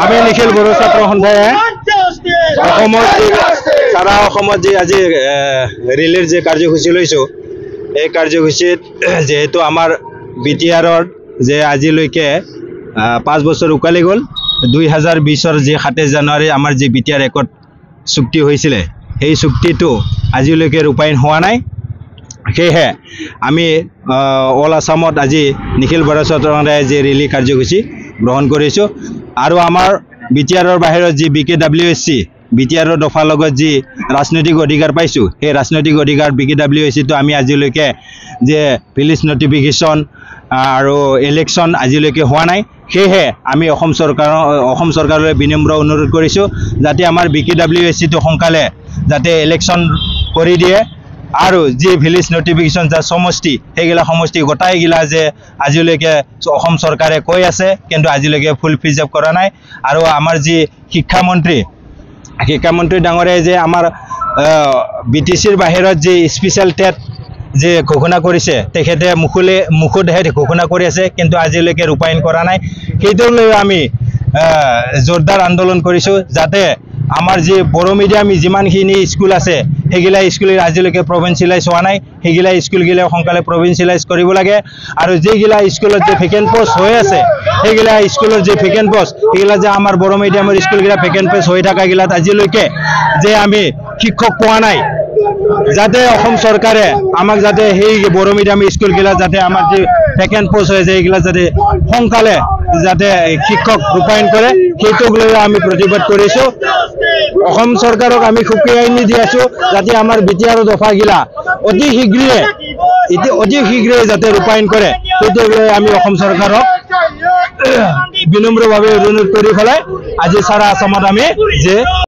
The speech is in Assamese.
আমি নিখিল বড়ো ছাত্ৰ সন্থায়ে সাৰা অসমত যে আজি ৰিলিৰ যে কাৰ্যসূচী লৈছো এই কাৰ্যসূচীত যেহেতু আমাৰ বিটিআৰৰ যে আজিলৈকে 5 বছৰ উকালি গল 2020 যে 27 জানুৱাৰী আমাৰ যে বিটিআৰ ৰেকৰ্ড চুক্তি হয়েছিল সেই চুক্তিটো আজিলৈকে ৰূপায়ণ হোৱা নাই সেয়ে আমি অল আসামত আজি নিখিল বড়ো ছাত্ৰ সন্থায়ে যে ৰেলী কাৰ্যসূচী গ্ৰহণ কৰিছো আৰু আমাৰ বিটিআৰৰ বাহিৰত যি বিকেডব্লিউএসচি বিটিআৰৰ দফা লগত যি ৰাজনৈতিক অধিকাৰ পাইছো সেই ৰাজনৈতিক অধিকাৰ বিকেডব্লিউএসচিটো আমি আজিলৈকে যে ভিলেজ নটিফিকেশন আৰু ইলেকশন আজিলৈকে হোৱা নাই সেয়ে আমি অসম চৰকাৰলৈ বিনম্ৰ অনুৰোধ কৰিছো যাতে আমাৰ বিকেডব্লিউএসচিটো সোনকালে যাতে ইলেকশন কৰি দিয়ে আৰু যে ভিলেজ নটিফিকেশন যা সমষ্টি সেইগিলা সমষ্টি গোটাইগিলা যে আজিলৈকে অসম চৰকাৰে কৈ আছে কিন্তু আজিলৈকে ফুল ফিজআপ কৰা নাই আৰু আমাৰ যি শিক্ষামন্ত্ৰী ডাঙৰে যে আমাৰ বিটিচিৰ বাহিৰত যে স্পেশাল টেট যে ঘোষণা কৰিছে তেখেতে মুখেৰে ঘোষণা কৰি আছে কিন্তু আজিলৈকে ৰূপায়ণ কৰা নাই সেইটো লৈ আমি জোৰদাৰ আন্দোলন কৰিছো যাতে আমাৰ যে বড়ো মিডিয়াম যিমানখিনি স্কুল আছে সেইগিলা স্কুলৰ আজিলৈকে প্ৰভিন্সিয়েলাইজ হোৱা নাই সেইগিলা স্কুলগিলা সোনকালে প্ৰভিন্সিয়েলাইজ কৰিব লাগে আৰু যিগিলা স্কুলত যে ভেকেন্ট পোষ্ট হৈ আছে সেইগিলা স্কুলৰ যে ভেকেন্ট পোষ্ট সেইগিলা যে আমাৰ বড়ো মিডিয়ামৰ স্কুলগিলা ভেকেন্ট পোষ্ট হৈ থকা গিলাত আজিলৈকে যে আমি শিক্ষক পোৱা নাই যাতে অসম চৰকাৰে আমাক যাতে সেই বড়ো মিডিয়াম স্কুলগিলা যাতে আমাৰ যে ভেকেন্ট পোষ্ট হৈ আছে এইগিলা যাতে সোনকালে যাতে শিক্ষক ৰূপায়ণ কৰে সেইটোক লৈ আমি প্ৰতিবাদ কৰিছো অসম চৰকাৰক আমি সুকিয়াই দি আছো যাতে আমাৰ বিটিআৰৰ দফাগিলা অতি শীঘ্ৰে যাতে ৰূপায়ণ কৰে সেইটোক লৈ আমি অসম চৰকাৰক বিনম্ৰভাৱে অনুৰোধ কৰি পেলাই আজি সাৰা আসামত আমি যে